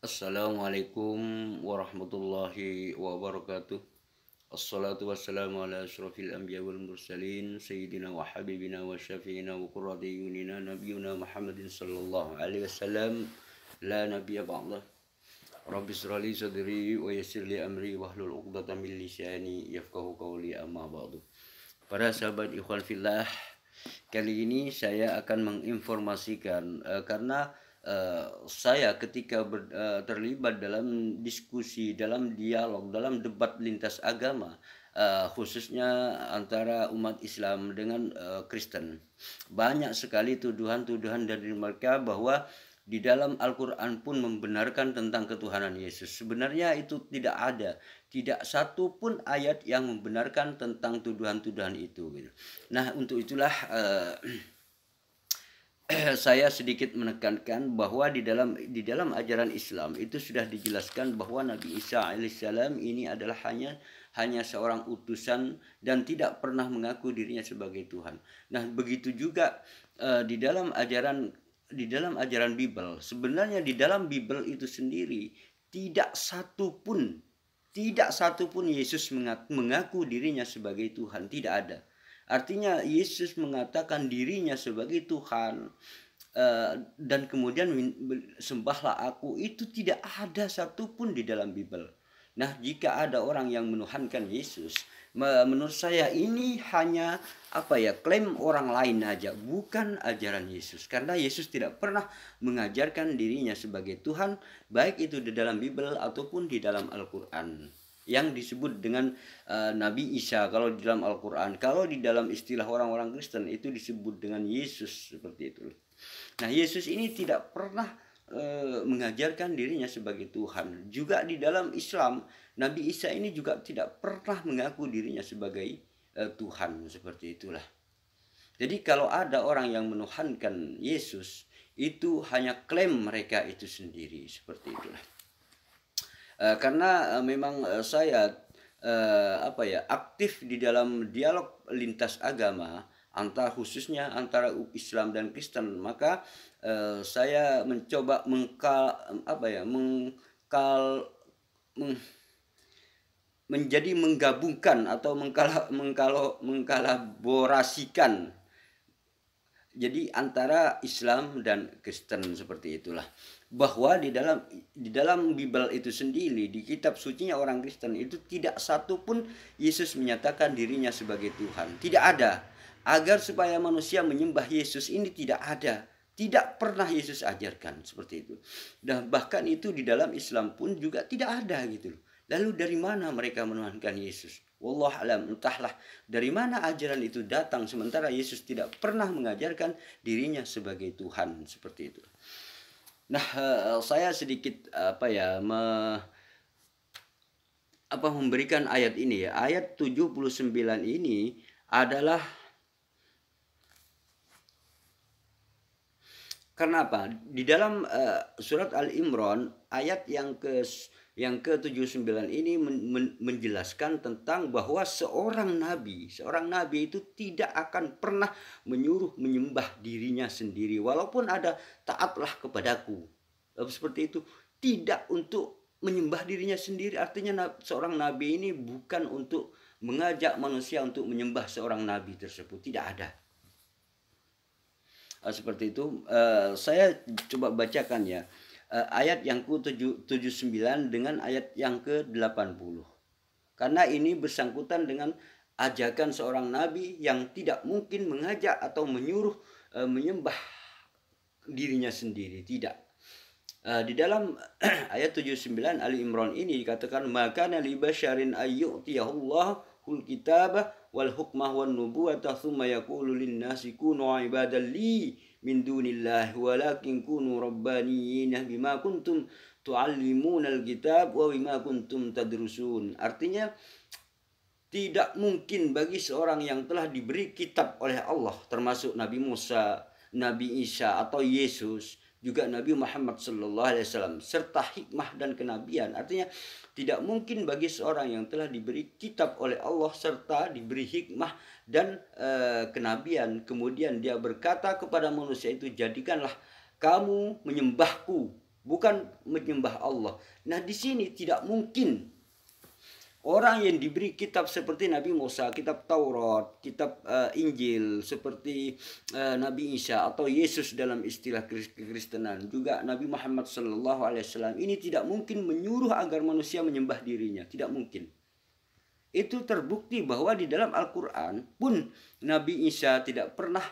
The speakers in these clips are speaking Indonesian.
Assalamualaikum warahmatullahi wabarakatuh. Assalatu wassalamu ala asyrafil anbiya wal mursalin sayyidina wa habibina wa syafi'ina wa qurrati yunina nabiyuna Muhammadin sallallahu alaihi wasallam la nabiyya ba'dah. Rabbi israh li sadri wa yassir li amri wahlul 'uqdatam min lisani yafqahu qawli amma ba'du. Para sahabat ikhwan fillah, kali ini saya akan menginformasikan karena saya ketika terlibat dalam diskusi, dalam dialog, dalam debat lintas agama, khususnya antara umat Islam dengan Kristen, banyak sekali tuduhan-tuduhan dari mereka bahwa di dalam Al-Quran pun membenarkan tentang ketuhanan Yesus. Sebenarnya itu tidak ada, tidak satu pun ayat yang membenarkan tentang tuduhan-tuduhan itu. Nah, untuk itulah saya sedikit menekankan bahwa di dalam ajaran Islam itu sudah dijelaskan bahwa Nabi Isa alaihissalam ini adalah hanya seorang utusan dan tidak pernah mengaku dirinya sebagai Tuhan. Nah, begitu juga di dalam ajaran Bible. Sebenarnya di dalam Bible itu sendiri tidak satu pun Yesus mengaku dirinya sebagai Tuhan, tidak ada. Artinya Yesus mengatakan dirinya sebagai Tuhan dan kemudian sembahlah aku, itu tidak ada satupun di dalam Bible. Nah, jika ada orang yang menuhankan Yesus, menurut saya ini hanya klaim orang lain aja, bukan ajaran Yesus. Karena Yesus tidak pernah mengajarkan dirinya sebagai Tuhan, baik itu di dalam Bible ataupun di dalam Al-Quran. Yang disebut dengan Nabi Isa kalau di dalam Al-Quran, kalau di dalam istilah orang-orang Kristen itu disebut dengan Yesus, seperti itu. Nah, Yesus ini tidak pernah mengajarkan dirinya sebagai Tuhan. Juga di dalam Islam, Nabi Isa ini juga tidak pernah mengaku dirinya sebagai Tuhan, seperti itulah. Jadi kalau ada orang yang menuhankan Yesus, itu hanya klaim mereka itu sendiri, seperti itulah. Karena memang saya aktif di dalam dialog lintas agama, khususnya antara Islam dan Kristen, maka saya mencoba menjadi menggabungkan atau mengkolaborasikan jadi antara Islam dan Kristen, seperti itulah. Bahwa di dalam Bible itu sendiri, di kitab sucinya orang Kristen itu tidak satu pun Yesus menyatakan dirinya sebagai Tuhan. Tidak ada. Agar supaya manusia menyembah Yesus ini tidak ada. Tidak pernah Yesus ajarkan seperti itu. Dan bahkan itu di dalam Islam pun juga tidak ada gitu loh. Lalu dari mana mereka menuhankan Yesus? Wallah alam, entahlah dari mana ajaran itu datang, sementara Yesus tidak pernah mengajarkan dirinya sebagai Tuhan, seperti itu. Nah, saya sedikit memberikan ayat ini ya. Ayat 79 ini adalah kenapa? Di dalam surat Al-Imran ayat yang ke-79 ini menjelaskan tentang bahwa seorang nabi itu tidak akan pernah menyuruh menyembah dirinya sendiri, walaupun ada taatlah kepadaku. Seperti itu, tidak untuk menyembah dirinya sendiri. Artinya seorang nabi ini bukan untuk mengajak manusia untuk menyembah seorang nabi tersebut, tidak ada. Seperti itu. Saya coba bacakan ya. Ayat yang ke-79 dengan ayat yang ke-80. Karena ini bersangkutan dengan ajakan seorang nabi yang tidak mungkin mengajak atau menyuruh menyembah dirinya sendiri, tidak. Di dalam ayat 79 Ali Imran ini dikatakan, maka li basyarin ayyutiyahullahu kitabah wal hukmah wan nubuwata thumma yaqulu lin nasi kunu ibadan li min dunillah walakin kunu rabbaniyina bima kuntum tuallimuna alkitab wa bima kuntum tadrusun. Artinya tidak mungkin bagi seorang yang telah diberi kitab oleh Allah, termasuk Nabi Musa, Nabi Isa atau Yesus, juga Nabi Muhammad SAW, serta hikmah dan kenabian. Artinya tidak mungkin bagi seorang yang telah diberi kitab oleh Allah serta diberi hikmah dan kenabian, kemudian dia berkata kepada manusia itu, jadikanlah kamu menyembahku bukan menyembah Allah. Nah, di sini tidak mungkin orang yang diberi kitab seperti Nabi Musa, kitab Taurat, kitab Injil, seperti Nabi Isa atau Yesus dalam istilah kekristenan, juga Nabi Muhammad SAW, ini tidak mungkin menyuruh agar manusia menyembah dirinya, tidak mungkin. Itu terbukti bahwa di dalam Al-Quran pun Nabi Isa tidak pernah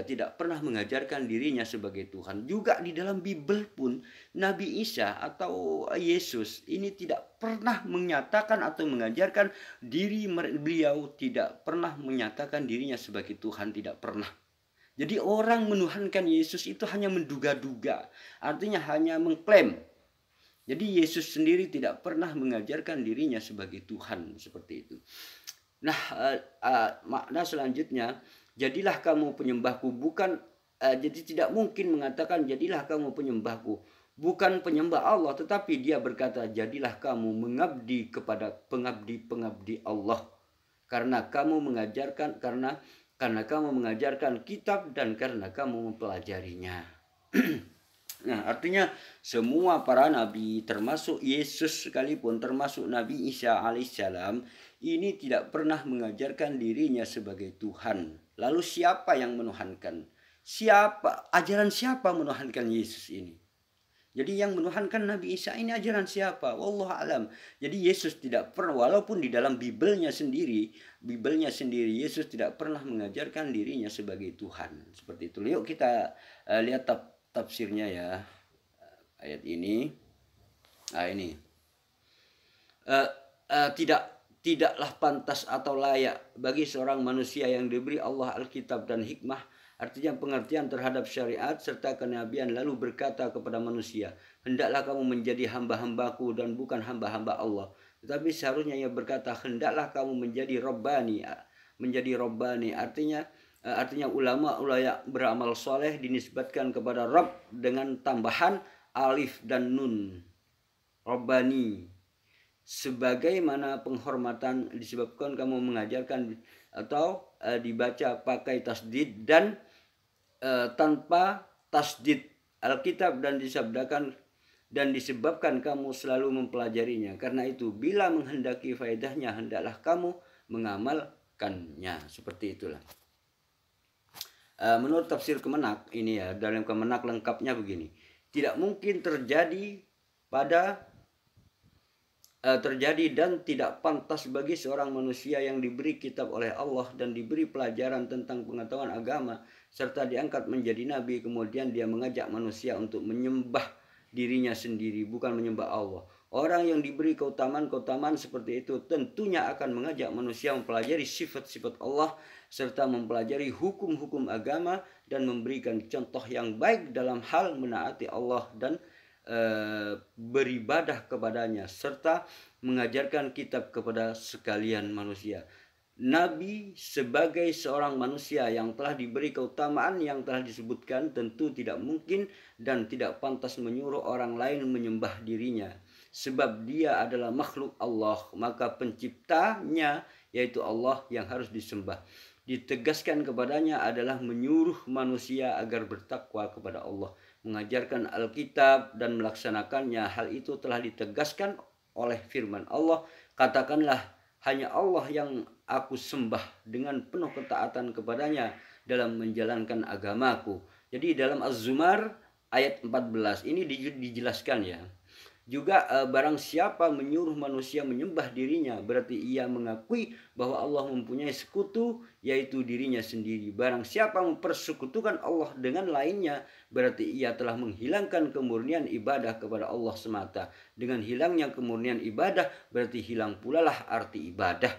tidak pernah mengajarkan dirinya sebagai Tuhan. Juga di dalam Bible pun Nabi Isa atau Yesus ini tidak pernah menyatakan atau mengajarkan diri beliau, tidak pernah menyatakan dirinya sebagai Tuhan, tidak pernah. Jadi orang menuhankan Yesus itu hanya menduga-duga, artinya hanya mengklaim. Jadi Yesus sendiri tidak pernah mengajarkan dirinya sebagai Tuhan, seperti itu. Nah, makna selanjutnya, jadilah kamu penyembahku, bukan jadi tidak mungkin mengatakan jadilah kamu penyembahku, bukan penyembah Allah, tetapi dia berkata jadilah kamu mengabdi kepada pengabdi Allah, karena kamu mengajarkan karena kamu mengajarkan kitab dan karena kamu mempelajarinya. Nah, artinya semua para nabi, termasuk Yesus sekalipun, termasuk Nabi Isa alaihissalam, ini tidak pernah mengajarkan dirinya sebagai Tuhan. Lalu siapa yang menuhankan? Ajaran siapa menuhankan Yesus ini? Jadi yang menuhankan Nabi Isa ini ajaran siapa? Wallahu alam. Jadi Yesus tidak pernah, walaupun di dalam Biblenya sendiri Yesus tidak pernah mengajarkan dirinya sebagai Tuhan. Seperti itu. Yuk kita lihat tafsirnya ya, ayat ini. Nah, ini tidaklah pantas atau layak bagi seorang manusia yang diberi Allah Alkitab dan hikmah, artinya pengertian terhadap syariat serta kenabian, lalu berkata kepada manusia, hendaklah kamu menjadi hamba-hambaku dan bukan hamba-hamba Allah. Tetapi seharusnya ia berkata, hendaklah kamu menjadi Rabbani. Artinya ulama beramal soleh dinisbatkan kepada Rabb dengan tambahan alif dan nun, Rabbani, sebagaimana penghormatan disebabkan kamu mengajarkan, atau dibaca pakai tasdid dan tanpa tasdid Alkitab, dan disabdakan dan disebabkan kamu selalu mempelajarinya. Karena itu bila menghendaki faedahnya hendaklah kamu mengamalkannya. Seperti itulah. Menurut tafsir Kemenak ini ya, dalam Kemenak lengkapnya begini, tidak mungkin terjadi dan tidak pantas bagi seorang manusia yang diberi kitab oleh Allah dan diberi pelajaran tentang pengetahuan agama serta diangkat menjadi nabi, kemudian dia mengajak manusia untuk menyembah dirinya sendiri, bukan menyembah Allah. Orang yang diberi keutamaan seperti itu tentunya akan mengajak manusia mempelajari sifat-sifat Allah serta mempelajari hukum-hukum agama dan memberikan contoh yang baik dalam hal menaati Allah dan beribadah kepadanya serta mengajarkan kitab kepada sekalian manusia. Nabi sebagai seorang manusia yang telah diberi keutamaan yang telah disebutkan tentu tidak mungkin dan tidak pantas menyuruh orang lain menyembah dirinya, sebab dia adalah makhluk Allah, maka penciptanya yaitu Allah yang harus disembah. Ditegaskan kepadanya adalah menyuruh manusia agar bertakwa kepada Allah, mengajarkan Alkitab dan melaksanakannya. Hal itu telah ditegaskan oleh firman Allah, katakanlah hanya Allah yang aku sembah dengan penuh ketaatan kepadanya dalam menjalankan agamaku. Jadi dalam Az-Zumar ayat 14 ini dijelaskan ya. Juga barang siapa menyuruh manusia menyembah dirinya, berarti ia mengakui bahwa Allah mempunyai sekutu, yaitu dirinya sendiri. Barang siapa mempersekutukan Allah dengan lainnya, berarti ia telah menghilangkan kemurnian ibadah kepada Allah semata. Dengan hilangnya kemurnian ibadah, berarti hilang pula lah arti ibadah.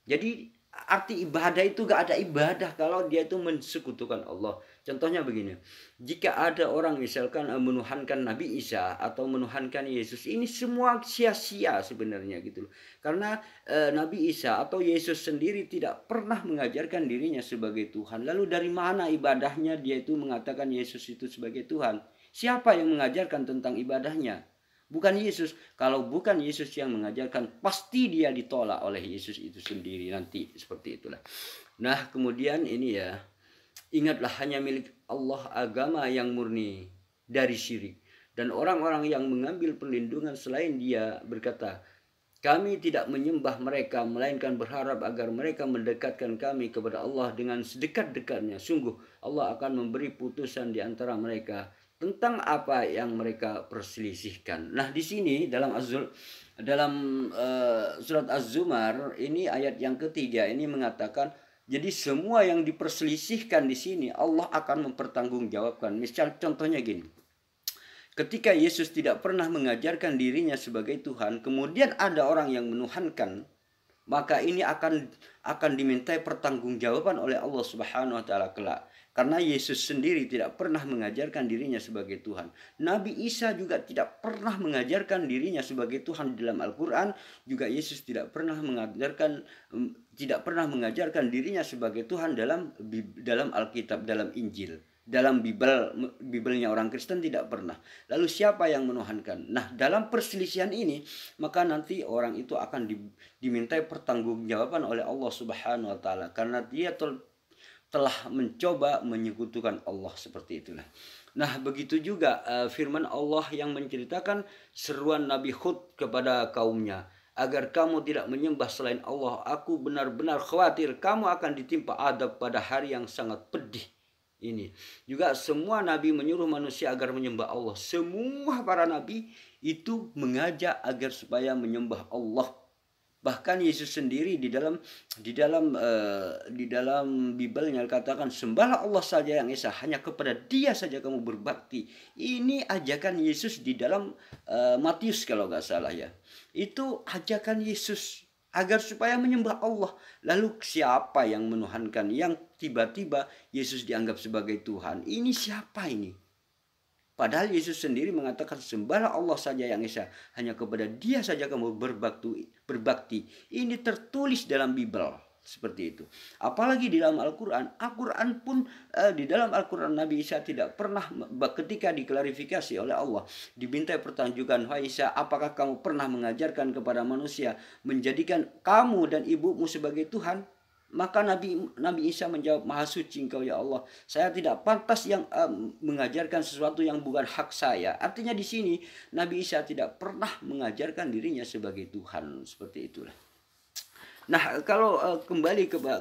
Jadi arti ibadah itu gak ada ibadah kalau dia itu mensekutukan Allah. Contohnya begini, jika ada orang misalkan menuhankan Nabi Isa atau menuhankan Yesus, ini semua sia-sia sebenarnya gitu loh. Karena Nabi Isa atau Yesus sendiri tidak pernah mengajarkan dirinya sebagai Tuhan. Lalu dari mana ibadahnya dia itu mengatakan Yesus itu sebagai Tuhan? Siapa yang mengajarkan tentang ibadahnya? Bukan Yesus. Kalau bukan Yesus yang mengajarkan, pasti dia ditolak oleh Yesus itu sendiri nanti, seperti itulah. Nah, kemudian ini ya, ingatlah hanya milik Allah agama yang murni. dari syirik. Dan orang-orang yang mengambil perlindungan selain Dia berkata, kami tidak menyembah mereka, melainkan berharap agar mereka mendekatkan kami kepada Allah dengan sedekat-dekatnya. Sungguh Allah akan memberi putusan di antara mereka tentang apa yang mereka perselisihkan. Nah, di sini dalam surat Az-Zumar ini ayat yang ketiga ini mengatakan, jadi semua yang diperselisihkan di sini Allah akan mempertanggungjawabkan. Misal contohnya gini. Ketika Yesus tidak pernah mengajarkan dirinya sebagai Tuhan, kemudian ada orang yang menuhankan, maka ini akan dimintai pertanggungjawaban oleh Allah Subhanahu wa taala kelak. Karena Yesus sendiri tidak pernah mengajarkan dirinya sebagai Tuhan. Nabi Isa juga tidak pernah mengajarkan dirinya sebagai Tuhan dalam Al-Qur'an, juga Yesus tidak pernah mengajarkan dirinya sebagai Tuhan dalam Alkitab, dalam Injil. Dalam Bibelnya orang Kristen tidak pernah. Lalu siapa yang menuhankan? Nah, dalam perselisihan ini maka nanti orang itu akan dimintai pertanggungjawaban oleh Allah Subhanahu wa taala karena dia telah mencoba menyekutukan Allah, seperti itulah. Nah, begitu juga firman Allah yang menceritakan seruan Nabi Hud kepada kaumnya, agar kamu tidak menyembah selain Allah. Aku benar-benar khawatir kamu akan ditimpa adab pada hari yang sangat pedih. Ini juga semua nabi menyuruh manusia agar menyembah Allah. Semua para nabi itu mengajak agar supaya menyembah Allah. Bahkan Yesus sendiri di dalam Bibelnya katakan, sembahlah Allah saja yang esa, hanya kepada Dia saja kamu berbakti. Ini ajakan Yesus di dalam Matius kalau nggak salah ya. Itu ajakan Yesus agar supaya menyembah Allah. Lalu siapa yang menuhankan, yang tiba-tiba Yesus dianggap sebagai Tuhan? Ini siapa ini? Padahal Yesus sendiri mengatakan, sembahlah Allah saja yang esa, hanya kepada Dia saja kamu berbakti. Ini tertulis dalam Bibel seperti itu. Apalagi di dalam Al-Quran. Al-Quran pun di dalam Al-Quran Nabi Isa tidak pernah, ketika diklarifikasi oleh Allah, dimintai pertanjukan, wahai Isa, apakah kamu pernah mengajarkan kepada manusia menjadikan kamu dan ibumu sebagai Tuhan? Maka Nabi Isa menjawab, Maha suci Engkau ya Allah, saya tidak pantas yang mengajarkan sesuatu yang bukan hak saya. Artinya di sini Nabi Isa tidak pernah mengajarkan dirinya sebagai Tuhan, seperti itulah. Nah, kalau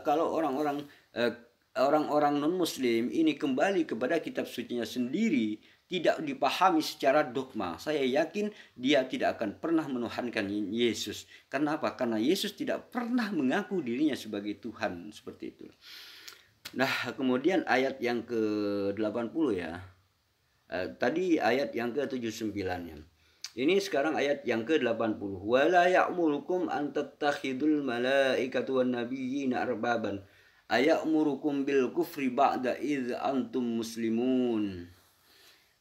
kalau orang non Muslim ini kembali kepada kitab sucinya sendiri, tidak dipahami secara dogma, saya yakin dia tidak akan pernah menuhankan Yesus. Karena apa? Karena Yesus tidak pernah mengaku dirinya sebagai Tuhan, seperti itu. Nah, kemudian ayat yang ke-80 ya. Tadi ayat yang ke-79 ya. Ini sekarang ayat yang ke-80. Wala ya'murukum an tattakhidul malaikatu wan nabiyyina arbaban aya'murukum bil kufri ba'da idz antum muslimun.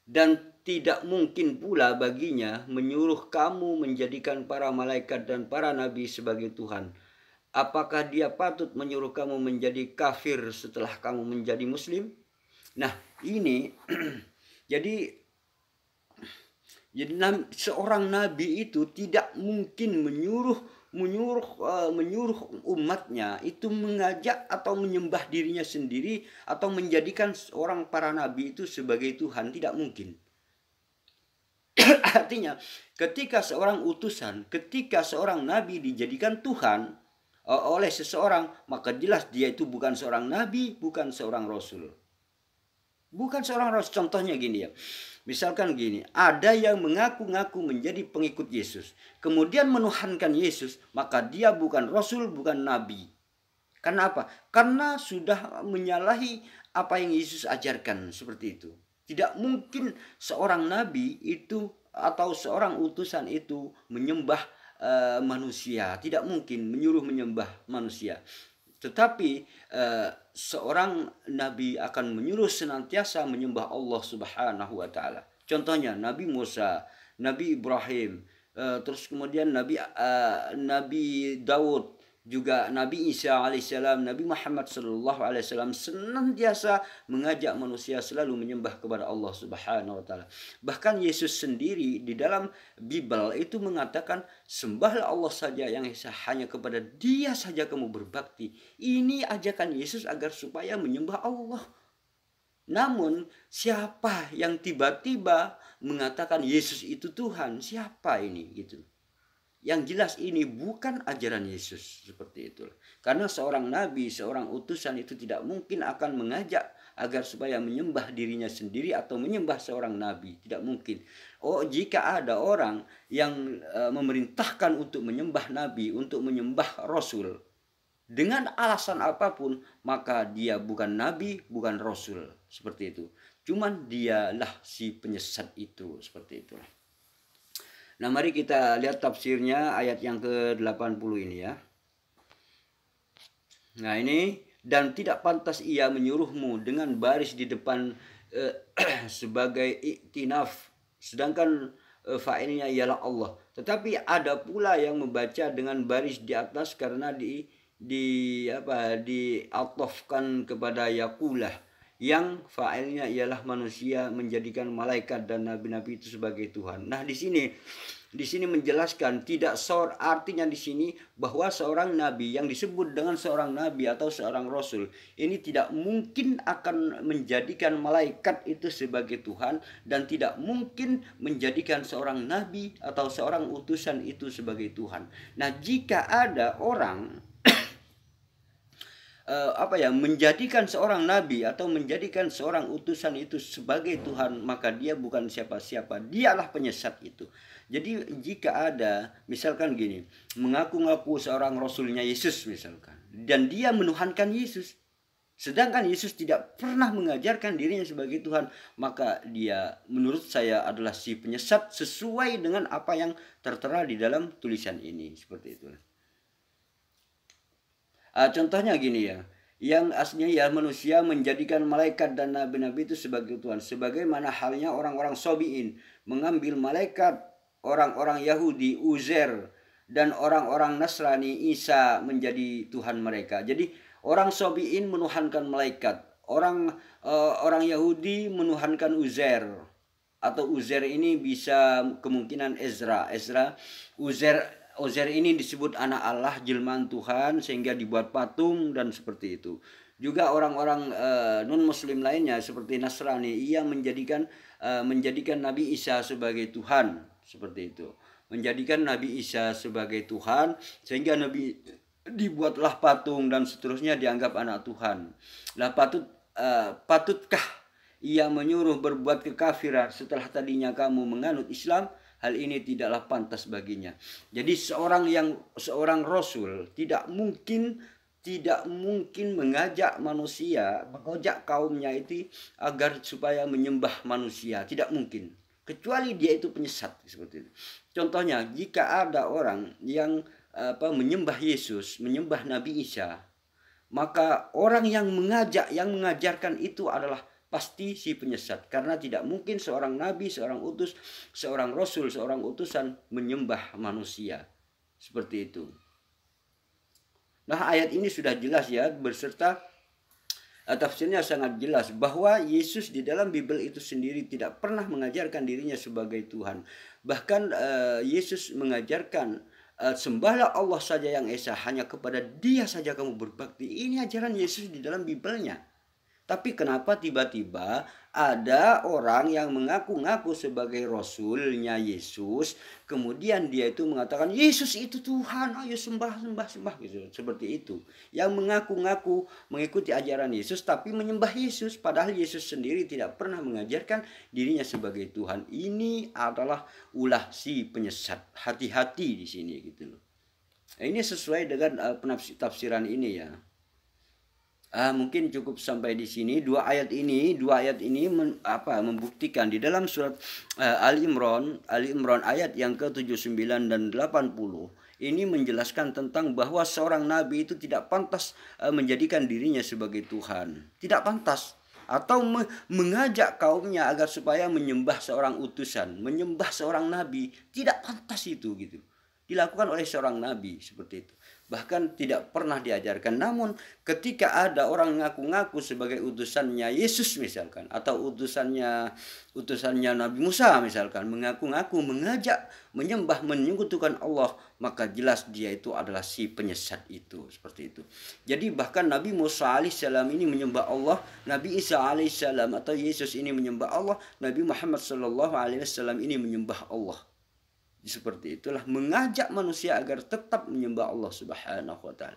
Dan tidak mungkin pula baginya menyuruh kamu menjadikan para malaikat dan para nabi sebagai Tuhan. Apakah dia patut menyuruh kamu menjadi kafir setelah kamu menjadi muslim? Nah, ini jadi seorang nabi itu tidak mungkin menyuruh umatnya itu mengajak atau menyembah dirinya sendiri atau menjadikan seorang para nabi itu sebagai Tuhan. Tidak mungkin. Artinya ketika seorang nabi dijadikan Tuhan oleh seseorang, maka jelas dia itu bukan seorang nabi, bukan seorang rasul. Contohnya gini ya. Misalkan gini, ada yang mengaku-ngaku menjadi pengikut Yesus, kemudian menuhankan Yesus, maka dia bukan rasul, bukan nabi. Karena apa? Karena sudah menyalahi apa yang Yesus ajarkan, seperti itu. Tidak mungkin seorang nabi itu atau seorang utusan itu menyembah manusia. Tidak mungkin menyuruh menyembah manusia. Tetapi seorang nabi akan menyuruh senantiasa menyembah Allah Subhanahu wa taala. Contohnya Nabi Musa, Nabi Ibrahim, terus kemudian Nabi Daud, juga Nabi Isa alaihissalam, Nabi Muhammad sallallahu alaihi wasallam senantiasa mengajak manusia selalu menyembah kepada Allah Subhanahu wa taala. Bahkan Yesus sendiri di dalam Bible itu mengatakan, sembahlah Allah saja yang esa, hanya kepada Dia saja kamu berbakti. Ini ajakan Yesus agar supaya menyembah Allah. Namun siapa yang tiba-tiba mengatakan Yesus itu Tuhan? Siapa ini gitu? Yang jelas ini bukan ajaran Yesus, seperti itu. Karena seorang nabi, seorang utusan itu tidak mungkin akan mengajak agar supaya menyembah dirinya sendiri atau menyembah seorang nabi, tidak mungkin. Oh, jika ada orang yang memerintahkan untuk menyembah nabi, untuk menyembah rasul dengan alasan apapun, maka dia bukan nabi, bukan rasul, seperti itu. Cuman dialah si penyesat itu, seperti itu. Nah, mari kita lihat tafsirnya ayat yang ke-80 ini ya. Nah, ini, dan tidak pantas ia menyuruhmu dengan baris di depan sebagai iktinaf, sedangkan fa'ilnya ialah Allah. Tetapi ada pula yang membaca dengan baris di atas karena diatofkan kepada yakulah, yang fa'ilnya ialah manusia menjadikan malaikat dan nabi-nabi itu sebagai Tuhan. Nah, di sini menjelaskan tidak artinya di sini bahwa seorang nabi yang disebut dengan seorang nabi atau seorang rasul ini tidak mungkin akan menjadikan malaikat itu sebagai Tuhan, dan tidak mungkin menjadikan seorang nabi atau seorang utusan itu sebagai Tuhan. Nah, jika ada orang menjadikan seorang nabi atau menjadikan seorang utusan itu sebagai Tuhan, maka dia bukan siapa-siapa, dialah penyesat itu. Jadi jika ada misalkan gini, mengaku-ngaku seorang rasulnya Yesus misalkan, dan dia menuhankan Yesus, sedangkan Yesus tidak pernah mengajarkan dirinya sebagai Tuhan, maka dia menurut saya adalah si penyesat sesuai dengan apa yang tertera di dalam tulisan ini, seperti itu. Contohnya gini ya, yang aslinya ya manusia menjadikan malaikat dan nabi-nabi itu sebagai Tuhan, sebagaimana halnya orang-orang Sobiin mengambil malaikat orang-orang Yahudi Uzair dan orang-orang Nasrani Isa menjadi Tuhan mereka. Jadi orang Sobiin menuhankan malaikat, orang Yahudi menuhankan Uzair, atau Uzair ini bisa kemungkinan Ezra. Uzair ini disebut anak Allah, jelmaan Tuhan, sehingga dibuat patung dan seperti itu. Juga orang-orang non-muslim lainnya seperti Nasrani, ia menjadikan Nabi Isa sebagai Tuhan, seperti itu. Menjadikan Nabi Isa sebagai Tuhan, sehingga Nabi dibuatlah patung dan seterusnya, dianggap anak Tuhan. Lah patutkah ia menyuruh berbuat kekafiran setelah tadinya kamu menganut Islam? Hal ini tidaklah pantas baginya. Jadi seorang rasul tidak mungkin mengajak kaumnya itu agar supaya menyembah manusia, tidak mungkin. Kecuali dia itu penyesat, seperti itu. Contohnya, jika ada orang yang menyembah Yesus, menyembah Nabi Isa, maka orang yang mengajarkan itu adalah pasti si penyesat, karena tidak mungkin seorang nabi, seorang rasul, seorang utusan menyembah manusia, seperti itu. Nah, ayat ini sudah jelas ya, beserta tafsirnya sangat jelas bahwa Yesus di dalam Bible itu sendiri tidak pernah mengajarkan dirinya sebagai Tuhan. Bahkan Yesus mengajarkan sembahlah Allah saja yang esa, hanya kepada Dia saja kamu berbakti. Ini ajaran Yesus di dalam Bible-nya. Tapi kenapa tiba-tiba ada orang yang mengaku-ngaku sebagai rasulnya Yesus, kemudian dia itu mengatakan Yesus itu Tuhan, ayo sembah gitu, seperti itu. Yang mengaku-ngaku mengikuti ajaran Yesus tapi menyembah Yesus, padahal Yesus sendiri tidak pernah mengajarkan dirinya sebagai Tuhan. Ini adalah ulah si penyesat. Hati-hati di sini gitu loh. Ini sesuai dengan tafsiran ini ya. Mungkin cukup sampai di sini. Dua ayat ini membuktikan di dalam surat Ali Imran ayat yang ke-79 dan 80 ini menjelaskan tentang bahwa seorang nabi itu tidak pantas menjadikan dirinya sebagai Tuhan, tidak pantas, atau mengajak kaumnya agar supaya menyembah seorang utusan, menyembah seorang nabi, tidak pantas itu gitu. Dilakukan oleh seorang nabi seperti itu. bahkan tidak pernah diajarkan. Namun ketika ada orang ngaku-ngaku sebagai utusannya Yesus misalkan, atau utusannya Nabi Musa misalkan, mengaku-ngaku mengajak menyembah menyekutukan Allah, maka jelas dia itu adalah si penyesat itu, seperti itu. Jadi bahkan Nabi Musa alaihissalam ini menyembah Allah, Nabi Isa alaihissalam atau Yesus ini menyembah Allah, Nabi Muhammad sallallahu alaihi wasallam ini menyembah Allah. Seperti itulah, mengajak manusia agar tetap menyembah Allah Subhanahu wa taala.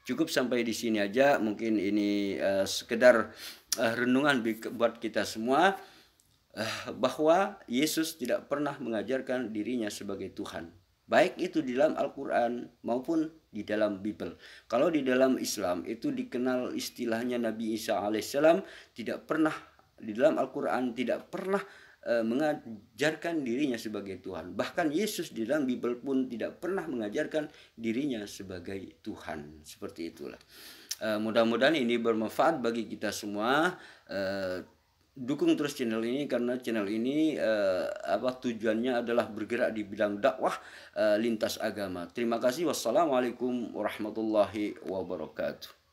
Cukup sampai di sini aja, mungkin ini sekedar renungan buat kita semua, bahwa Yesus tidak pernah mengajarkan dirinya sebagai Tuhan, baik itu di dalam Al-Quran maupun di dalam Bible. Kalau di dalam Islam itu dikenal istilahnya Nabi Isa alaihissalam tidak pernah, di dalam Al-Quran tidak pernah mengajarkan dirinya sebagai Tuhan. Bahkan Yesus di dalam Bible pun tidak pernah mengajarkan dirinya sebagai Tuhan. Seperti itulah. Mudah-mudahan ini bermanfaat bagi kita semua. Dukung terus channel ini, karena channel ini tujuannya adalah bergerak di bidang dakwah lintas agama. Terima kasih. Wassalamualaikum warahmatullahi wabarakatuh.